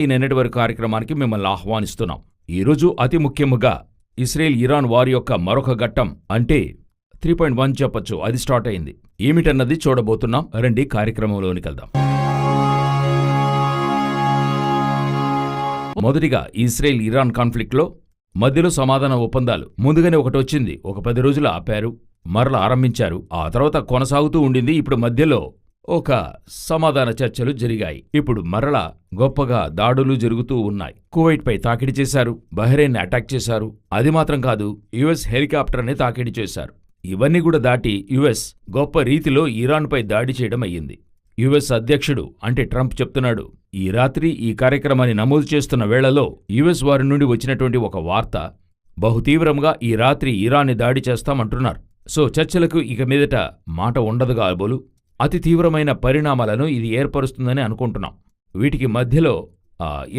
ఈ నిన్నటి వరకు కార్యక్రమానికి మిమ్మల్ని ఆహ్వానిస్తున్నాం. ఈరోజు అతి ముఖ్యముగా ఇస్రాయేల్ ఇరాన్ వార్ యొక్క మరొక ఘట్టం అంటే 3.1 చెప్పొచ్చు, అది స్టార్ట్ అయింది. ఏమిటన్నది చూడబోతున్నాం. రండి కార్యక్రమంలోనికి వెళ్దాం. మొదటిగా ఇస్రాయేల్ ఇరాన్ కాన్ఫ్లిక్ట్లో మధ్యలో సమాధాన ఒప్పందాలు ముందుగానే ఒకటి వచ్చింది. ఒక 10 రోజులు ఆపారు, మరల ఆరంభించారు. ఆ తర్వాత కొనసాగుతూ ఉండింది. ఇప్పుడు మధ్యలో ఒక సమాధాన చర్చలు జరిగాయి. ఇప్పుడు మరలా గొప్పగా దాడులు జరుగుతూ ఉన్నాయి. కువైట్పై తాకిడి చేశారు, బహ్రెయిన్ అటాక్ చేశారు. అది మాత్రం కాదు, యుఎస్ హెలికాప్టర్ని తాకిడి చేశారు. ఇవన్నీ కూడా దాటి యుఎస్ గొప్ప రీతిలో ఇరాన్పై దాడి చేయడం అయ్యింది. యుఎస్ అధ్యక్షుడు అంటే ట్రంప్ చెప్తున్నాడు, ఈ రాత్రి ఈ కార్యక్రమాన్ని నమోదు చేస్తున్న వేళలో యుఎస్ వారి నుండి వచ్చినటువంటి ఒక వార్త, బహుతీవ్రంగా ఈ రాత్రి ఇరాన్ని దాడి చేస్తామంటున్నారు. సో చర్చలకు ఇక మీదట మాట ఉండదు కాబోలు. అతి తీవ్రమైన పరిణామాలను ఇది ఏర్పరుస్తుందని అనుకుంటున్నాం. వీటికి మధ్యలో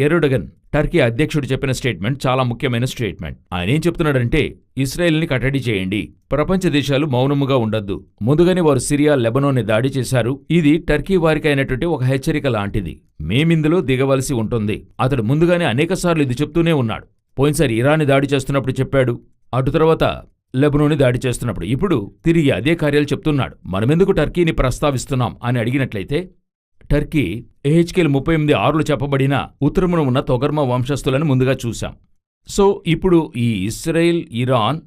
ఎర్డోగన్ టర్కీ అధ్యక్షుడు చెప్పిన స్టేట్మెంట్ చాలా ముఖ్యమైన స్టేట్మెంట్. ఆయన ఏం చెప్తున్నాడంటే, ఇస్రాయెల్ని కట్టడి చేయండి, ప్రపంచ దేశాలు మౌనముగా ఉండొద్దు. ముందుగానే వారు సిరియా, లెబనాన్ని దాడి చేశారు. ఇది టర్కీ వారికి అయినటువంటి ఒక హెచ్చరిక లాంటిది. మేమిందులో దిగవలసి ఉంటుంది. అతడు ముందుగానే అనేకసార్లు ఇది చెప్తూనే ఉన్నాడు. పోయినసారి ఇరాన్ని దాడి చేస్తున్నప్పుడు చెప్పాడు, అటు తర్వాత లెబనాన్ని దాడి చేస్తున్నప్పుడు. ఇప్పుడు తిరిగి అదే కార్యాలు చెప్తున్నాడు. మనమెందుకు టర్కీని ప్రస్తావిస్తున్నాం అని అడిగినట్లయితే, టర్కీ ఎహెచ్కేల్ 38:6 చెప్పబడిన ఉత్తరమున ఉన్న తొగర్మ వంశస్థులను ముందుగా చూశాం. సో ఇప్పుడు ఈ ఇస్రాయేల్ ఇరాన్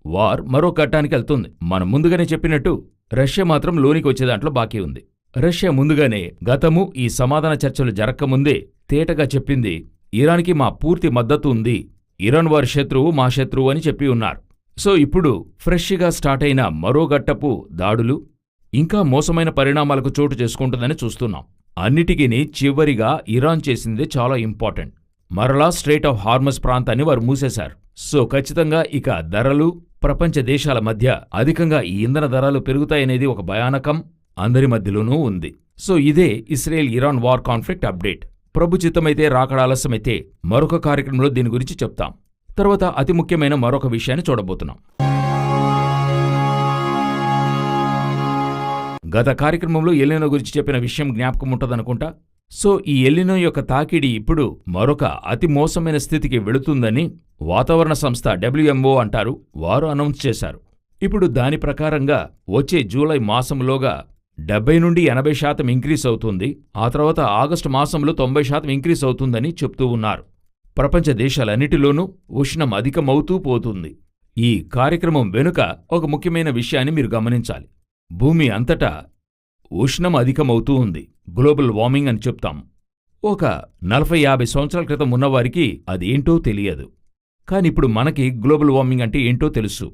వార్ మరో ఘట్టానికి వెళ్తుంది. మనం ముందుగానే చెప్పినట్టు రష్యా మాత్రం లోనికి వచ్చే దాంట్లో బాకీ ఉంది. రష్యా ముందుగానే గతము ఈ సమాధాన చర్చలు జరక్కముందే తేటగా చెప్పింది, ఇరాన్కి మా పూర్తి మద్దతు ఉంది, ఇరాన్ వారి శత్రువు మా శత్రువు అని చెప్పి ఉన్నారు. సో ఇప్పుడు ఫ్రెష్గా స్టార్ట్ అయిన మరో ఘట్టపు దాడులు ఇంకా మోసమైన పరిణామాలకు చోటు చేసుకుంటుందని చూస్తున్నాం. అన్నిటికీ చివరిగా ఇరాన్ చేసింది చాలా ఇంపార్టెంట్. మరలా స్ట్రెయిట్ ఆఫ్ హార్మస్ ప్రాంతాన్ని వారు మూసేశారు. సో ఖచ్చితంగా ఇక ధరలు ప్రపంచ దేశాల మధ్య అధికంగా ఈ ఇంధన ధరలు పెరుగుతాయనేది ఒక భయానకం అందరి మధ్యలోనూ ఉంది. సో ఇదే Israel Iran war conflict update. ప్రభు చిత్తమైతే రాకడ ఆలస్యమైతే మరొక కార్యక్రమంలో దీని గురించి చెప్తాం. తర్వాత అతి ముఖ్యమైన మరొక విషయాన్ని చూడబోతున్నాం. గత కార్యక్రమంలో ఎల్నినో గురించి చెప్పిన విషయం జ్ఞాపకం ఉంటుందనుకుంటా. సో ఈ ఎల్నినో యొక్క తాకిడి ఇప్పుడు మరొక అతి మోసమైన స్థితికి వెళుతుందని వాతావరణ సంస్థ WMO అంటారు, వారు అనౌన్స్ చేశారు. ఇప్పుడు దాని ప్రకారంగా వచ్చే జూలై మాసంలోగా 70 నుండి 80% ఇంక్రీస్ అవుతుంది. ఆ తర్వాత ఆగస్టు మాసంలో 90% ఇంక్రీస్ అవుతుందని చెప్తూ ఉన్నారు. ప్రపంచ దేశాలన్నిటిలోనూ ఉష్ణం అధికమవుతూ పోతుంది. ఈ కార్యక్రమం వెనుక ఒక ముఖ్యమైన విషయాన్ని మీరు గమనించాలి. భూమి అంతటా ఉష్ణం అధికమవుతూ ఉంది. గ్లోబల్ వార్మింగ్ అని చెప్తాం. ఒక 40-50 సంవత్సరాల క్రితం ఉన్నవారికి అది ఏంటో తెలియదు. కానిప్పుడు మనకి గ్లోబల్ వార్మింగ్ అంటే ఏంటో తెలుసు.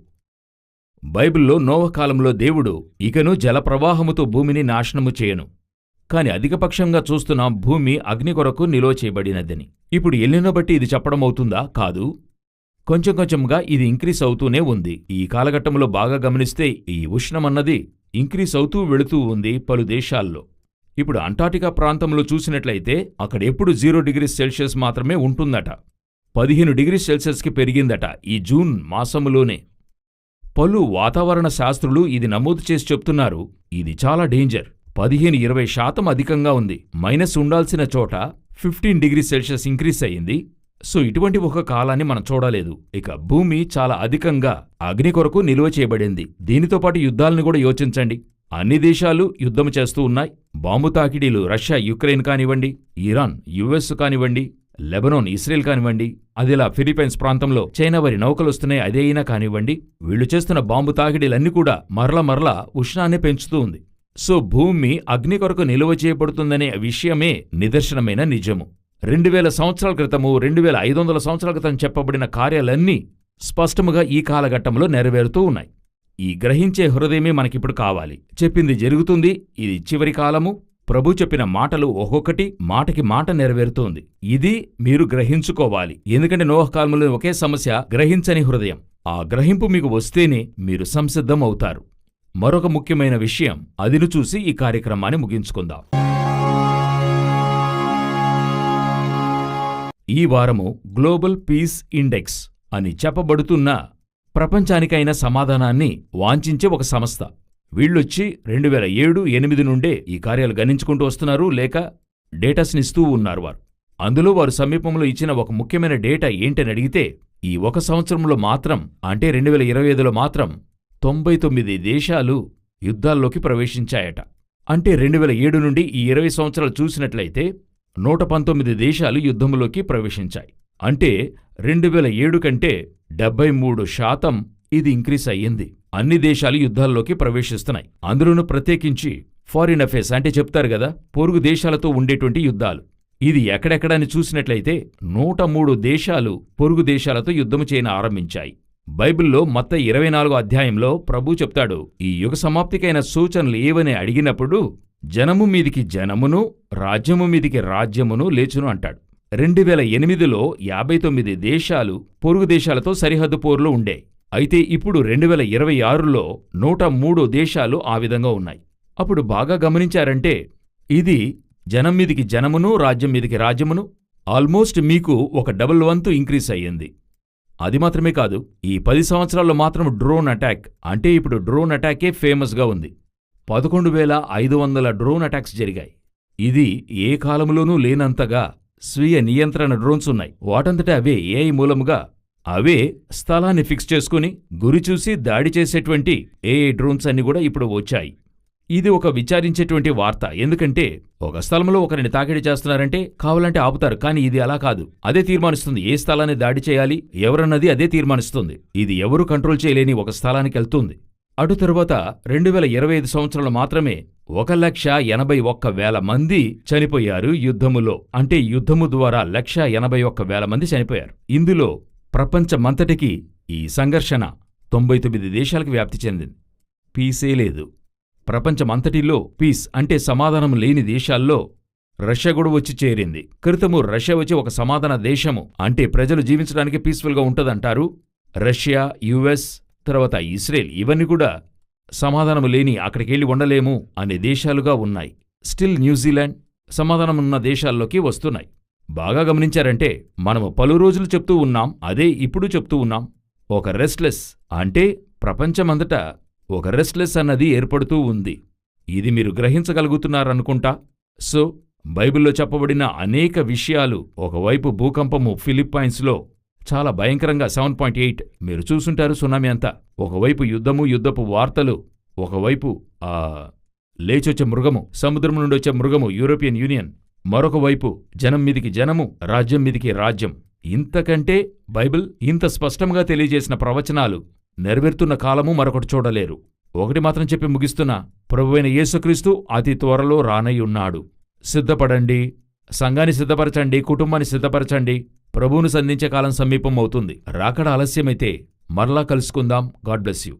బైబిల్లో నోవహు కాలంలో దేవుడు ఇకను జలప్రవాహముతో భూమిని నాశనము చేయను, కాని అధికపక్షంగా చూస్తున్నాం భూమి అగ్ని కొరకు నిలువ చేయబడినదని. ఇప్పుడు ఎల్నినో బట్టి ఇది చెప్పడమవుతుందా? కాదు. కొంచెం కొంచెంగా ఇది ఇంక్రీస్ అవుతూనే ఉంది. ఈ కాలఘట్టంలో బాగా గమనిస్తే ఈ ఉష్ణమన్నది ఇంక్రీస్ అవుతూ వెళుతూ ఉంది పలు దేశాల్లో. ఇప్పుడు అంటార్టికా ప్రాంతంలో చూసినట్లయితే అక్కడెప్పుడు 0 డిగ్రీ సెల్సియస్ మాత్రమే ఉంటుందట. 15 డిగ్రీ సెల్సియస్కి పెరిగిందట ఈ జూన్ మాసములోనే. పలు వాతావరణ శాస్త్రులు ఇది నమోదు చేసి చెప్తున్నారు, ఇది చాలా డేంజర్. 15-20% అధికంగా ఉంది. మైనస్ ఉండాల్సిన చోట 15 డిగ్రీ సెల్సియస్ ఇంక్రీస్ అయ్యింది. సో ఇటువంటి ఒక కాలాన్ని మనం చూడలేదు. ఇక భూమి చాలా అధికంగా అగ్ని కొరకు నిలువ చేయబడింది. దీనితో పాటు యుద్ధాలను కూడా యోచించండి. అన్ని దేశాలు యుద్ధం చేస్తూ ఉన్నాయి. బాంబు తాకిడీలు రష్యా యుక్రెయిన్ కానివ్వండి, ఇరాన్ US కానివ్వండి, లెబనాన్ ఇస్రాయెల్ కానివ్వండి, అదిలా ఫిలిప్పైన్స్ ప్రాంతంలో చైనా వారి నౌకలొస్తున్నాయి అదే అయినా కానివ్వండి, వీళ్లు చేస్తున్న బాంబు తాకిడీలన్నీ కూడా మరలా ఉష్ణాన్ని పెంచుతూ ఉంది. సో భూమి అగ్ని కొరకు నిలువ చేయబడుతుందనే విషయమే నిదర్శనమైన నిజము. 2000 సంవత్సరాల క్రితము, 2500 సంవత్సరాల క్రితం చెప్పబడిన కార్యాలన్నీ స్పష్టముగా ఈ కాలఘట్టంలో నెరవేరుతూ ఉన్నాయి. ఈ గ్రహించే హృదయమే మనకిప్పుడు కావాలి. చెప్పింది జరుగుతుంది. ఇది చివరి కాలము. ప్రభు చెప్పిన మాటలు ఒక్కొక్కటి మాటకి మాట నెరవేరుతోంది. ఇది మీరు గ్రహించుకోవాలి. ఎందుకంటే నోవహు కాలంలో ఒకే సమస్య, గ్రహించని హృదయం. ఆ గ్రహింపు మీకు వస్తేనే మీరు సంసిద్ధం అవుతారు. మరొక ముఖ్యమైన విషయం, అదిను చూసి ఈ కార్యక్రమాన్ని ముగించుకుందాం. ఈ వారము గ్లోబల్ పీస్ ఇండెక్స్ అని చెప్పబడుతున్న ప్రపంచానికైన సమాధానాన్ని వాంఛించే ఒక సంస్థ. వీళ్ళొచ్చి 2007-8 నుండే ఈ కార్యాలు గణించుకుంటూ వస్తున్నారు, లేక డేటాస్నిస్తూ ఉన్నారు. వారు అందులో వారు సమీపంలో ఇచ్చిన ఒక ముఖ్యమైన డేటా ఏంటని అడిగితే ఈ 1 సంవత్సరంలో మాత్రం అంటే 2025లో మాత్రం 99 దేశాలు యుద్ధాల్లోకి ప్రవేశించాయట. అంటే 2007 నుండి ఈ 20 సంవత్సరాలు చూసినట్లయితే 119 దేశాలు యుద్ధంలోకి ప్రవేశించాయి. అంటే 2007 కంటే 73% ఇది ఇంక్రీజ్ అయ్యింది. అన్ని దేశాలు యుద్ధాల్లోకి ప్రవేశిస్తున్నాయి. అందులోనూ ప్రత్యేకించి ఫారిన్ అఫేర్స్ అంటే చెప్తారు గదా, పొరుగు దేశాలతో ఉండేటువంటి యుద్ధాలు. ఇది ఎక్కడెక్కడని చూసినట్లయితే 103 దేశాలు పొరుగు దేశాలతో యుద్ధము చేయన ఆరంభించాయి. బైబిల్లో మత్తయి 24వ అధ్యాయంలో ప్రభు చెప్తాడు, ఈ యుగ సమాప్తికైన సూచనలు ఏవని అడిగినప్పుడు జనము మీదికి జనమును, రాజ్యము మీదికి రాజ్యమును లేచును అంటాడు. 2008లో 59 దేశాలు పొరుగు దేశాలతో సరిహద్దు పోరులో ఉండే. అయితే ఇప్పుడు 2026లో 103 దేశాలు ఆ విధంగా ఉన్నాయి. అప్పుడు బాగా గమనించారంటే ఇది జనం మీదికి జనమును, రాజ్యం మీదికి రాజ్యమును ఆల్మోస్ట్ మీకు ఒక డబుల్ వంతు ఇంక్రీజ్ అయ్యింది. అది మాత్రమే కాదు, ఈ 10 సంవత్సరాల్లో మాత్రం డ్రోన్ అటాక్ అంటే ఇప్పుడు డ్రోన్ అటాకే ఫేమస్గా ఉంది. 11,500 డ్రోన్ అటాక్స్ జరిగాయి. ఇది ఏ కాలంలోనూ లేనంతగా స్వీయ నియంత్రణ డ్రోన్స్ ఉన్నాయి. వాటంతటా అవే ఏఐ మూలముగా అవే స్థలాన్ని ఫిక్స్ చేసుకుని గురిచూసి దాడి చేసేటువంటి ఏఐ డ్రోన్స్ అన్ని కూడా ఇప్పుడు వచ్చాయి. ఇది ఒక విచారించేటువంటి వార్త. ఎందుకంటే ఒక స్థలంలో ఒకరిని తాకిడి చేస్తున్నారంటే కావాలంటే ఆపుతారు, కానీ ఇది అలా కాదు. అదే తీర్మానిస్తుంది ఏ స్థలాన్ని దాడి చేయాలి, ఎవరన్నది అదే తీర్మానిస్తుంది. ఇది ఎవరు కంట్రోల్ చేయలేని ఒక స్థలానికి వెళ్తుంది. అటు తరువాత 2025 సంవత్సరంలో మాత్రమే 1,81,000 మంది చనిపోయారు యుద్ధములో. అంటే యుద్ధము ద్వారా 1,81,000 మంది చనిపోయారు. ఇందులో ప్రపంచమంతటికీ ఈ సంఘర్షణ 99 దేశాలకు వ్యాప్తి చెందింది. పీసే లేదు. ప్రపంచమంతటిలో పీస్ అంటే సమాధానం లేని దేశాల్లో రష్యా కూడా వచ్చి చేరింది. క్రితము రష్యా వచ్చి ఒక సమాధాన దేశము అంటే ప్రజలు జీవించడానికి పీస్ఫుల్గా ఉంటదంటారు. రష్యా, యుఎస్, తర్వాత ఇస్రేల్ ఇవన్నీ కూడా సమాధానము లేని అక్కడికెళ్ళి ఉండలేము అనే దేశాలుగా ఉన్నాయి. స్టిల్ న్యూజిలాండ్ సమాధానమున్న దేశాల్లోకి వస్తున్నాయి. బాగా గమనించారంటే మనము పలు రోజులు చెప్తూ ఉన్నాం, అదే ఇప్పుడు చెప్తూ ఉన్నాం. ఒక రెస్ట్లెస్ అంటే ప్రపంచమంతటా ఒక రెస్ట్లెస్ అన్నది ఏర్పడుతూ ఉంది. ఇది మీరు గ్రహించగలుగుతున్నారనుకుంటా. సో బైబిల్లో చెప్పబడిన అనేక విషయాలు, ఒకవైపు భూకంపము ఫిలిప్పైన్స్లో చాలా భయంకరంగా 7.8 మీరు చూసుంటారు, సునామీ అంతా. ఒకవైపు యుద్ధము, యుద్ధపు వార్తలు, ఒకవైపు లేచొచ్చే మృగము, సముద్రం నుండి వచ్చే మృగము యూరోపియన్ యూనియన్, మరొక వైపు జనం మీదికి జనము, రాజ్యం మీదికి రాజ్యం. ఇంతకంటే బైబిల్ ఇంత స్పష్టంగా తెలియజేసిన ప్రవచనాలు నెరవేరుతున్న కాలము మరొకటి చూడలేరు. ఒకటి మాత్రం చెప్పి ముగిస్తున్నా, ప్రభువైన యేసుక్రీస్తు అతి త్వరలో రానయ్యున్నాడు. సిద్ధపడండి, సంఘాన్ని సిద్ధపరచండి, కుటుంబాన్ని సిద్ధపరచండి. ప్రభువును సంధించే కాలం సమీపం అవుతుంది. రాకడ ఆలస్యమైతే మరలా కలుసుకుందాం. God bless you.